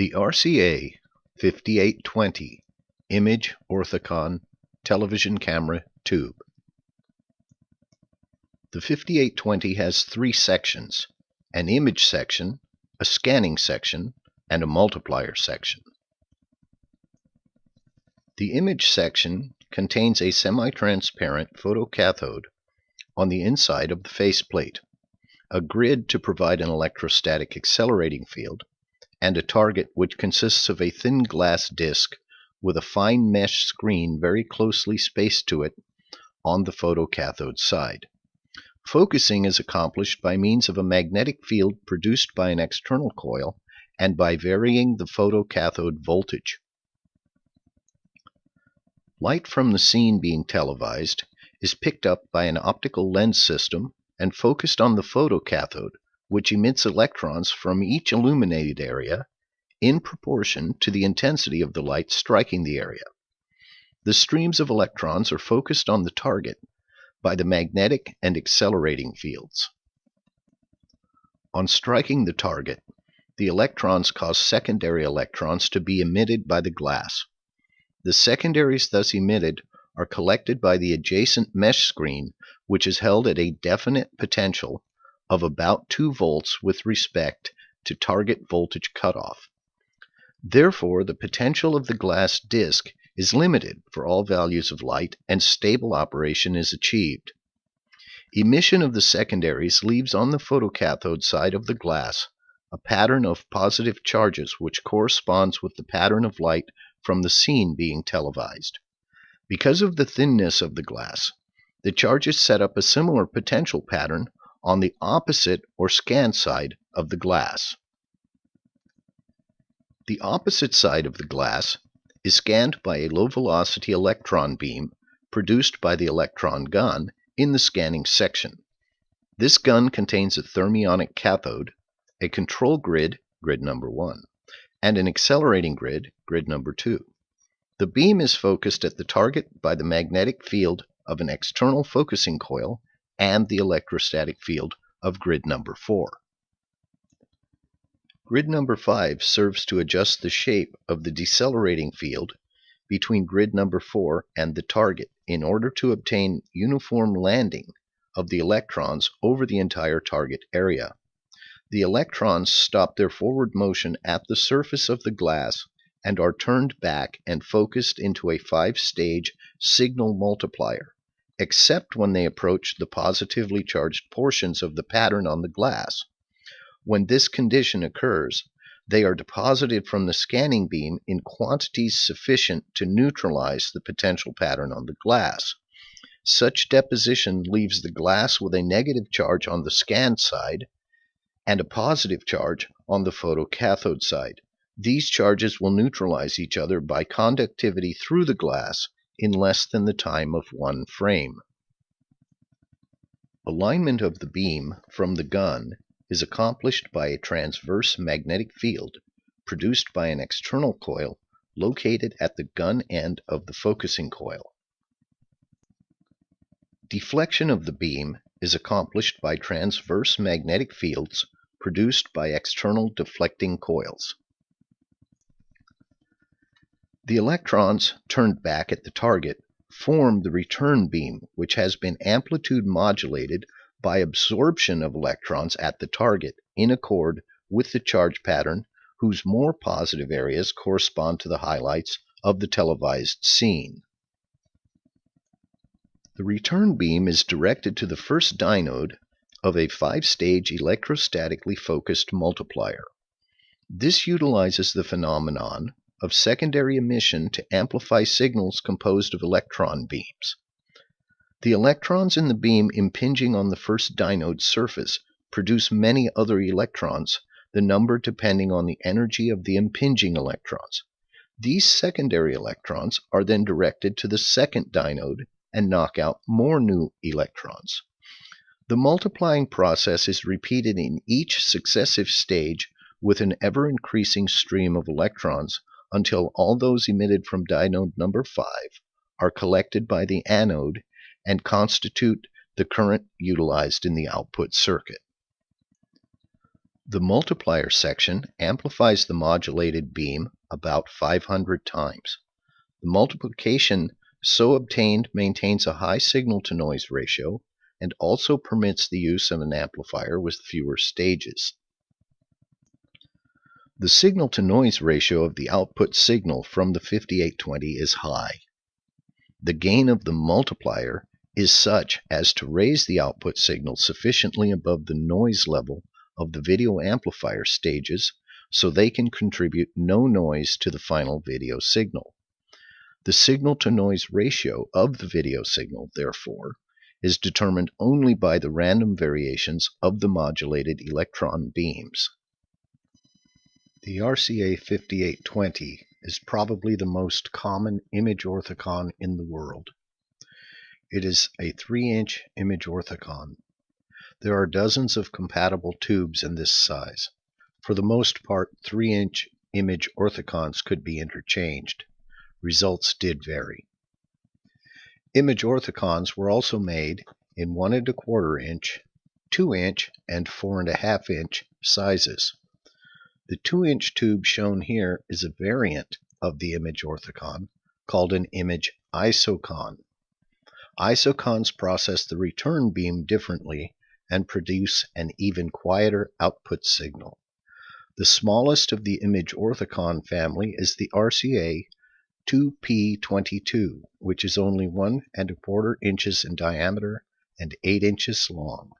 The RCA 5820 Image Orthicon Television Camera Tube. The 5820 has three sections: an image section, a scanning section, and a multiplier section. The image section contains a semi-transparent photocathode on the inside of the faceplate, a grid to provide an electrostatic accelerating field, and a target which consists of a thin glass disc with a fine mesh screen very closely spaced to it on the photocathode side. Focusing is accomplished by means of a magnetic field produced by an external coil and by varying the photocathode voltage. Light from the scene being televised is picked up by an optical lens system and focused on the photocathode, which emits electrons from each illuminated area in proportion to the intensity of the light striking the area. The streams of electrons are focused on the target by the magnetic and accelerating fields. On striking the target, the electrons cause secondary electrons to be emitted by the glass. The secondaries thus emitted are collected by the adjacent mesh screen, which is held at a definite potential of about 2 volts with respect to target voltage cutoff. Therefore, the potential of the glass disc is limited for all values of light and stable operation is achieved. Emission of the secondaries leaves on the photocathode side of the glass a pattern of positive charges which corresponds with the pattern of light from the scene being televised. Because of the thinness of the glass, the charges set up a similar potential pattern on the opposite or scan side of the glass. The opposite side of the glass is scanned by a low-velocity electron beam produced by the electron gun in the scanning section. This gun contains a thermionic cathode, a control grid, grid number 1, and an accelerating grid, grid number 2. The beam is focused at the target by the magnetic field of an external focusing coil and the electrostatic field of grid number 4. Grid number 5 serves to adjust the shape of the decelerating field between grid number 4 and the target in order to obtain uniform landing of the electrons over the entire target area. The electrons stop their forward motion at the surface of the glass and are turned back and focused into a 5-stage signal multiplier, except when they approach the positively charged portions of the pattern on the glass. When this condition occurs, they are deposited from the scanning beam in quantities sufficient to neutralize the potential pattern on the glass. Such deposition leaves the glass with a negative charge on the scan side and a positive charge on the photocathode side. These charges will neutralize each other by conductivity through the glass in less than the time of 1 frame. Alignment of the beam from the gun is accomplished by a transverse magnetic field produced by an external coil located at the gun end of the focusing coil. Deflection of the beam is accomplished by transverse magnetic fields produced by external deflecting coils. The electrons turned back at the target form the return beam, which has been amplitude modulated by absorption of electrons at the target in accord with the charge pattern whose more positive areas correspond to the highlights of the televised scene. The return beam is directed to the first dynode of a 5-stage electrostatically focused multiplier. This utilizes the phenomenon of secondary emission to amplify signals composed of electron beams. The electrons in the beam impinging on the first dynode's surface produce many other electrons, the number depending on the energy of the impinging electrons. These secondary electrons are then directed to the second dynode and knock out more new electrons. The multiplying process is repeated in each successive stage with an ever-increasing stream of electrons until all those emitted from dynode number 5 are collected by the anode and constitute the current utilized in the output circuit. The multiplier section amplifies the modulated beam about 500 times. The multiplication so obtained maintains a high signal-to-noise ratio and also permits the use of an amplifier with fewer stages. The signal-to-noise ratio of the output signal from the 5820 is high. The gain of the multiplier is such as to raise the output signal sufficiently above the noise level of the video amplifier stages so they can contribute no noise to the final video signal. The signal-to-noise ratio of the video signal, therefore, is determined only by the random variations of the modulated electron beams. The RCA 5820 is probably the most common image orthicon in the world. It is a 3-inch image orthicon. There are dozens of compatible tubes in this size. For the most part, 3-inch image orthicons could be interchanged. Results did vary. Image orthicons were also made in 1 1/4 inch, 2-inch, and 4 1/2 inch sizes. The 2-inch tube shown here is a variant of the image orthicon called an image isocon. Isocons process the return beam differently and produce an even quieter output signal. The smallest of the image orthicon family is the RCA 2P22, which is only 1 1/4 inches in diameter and 8 inches long.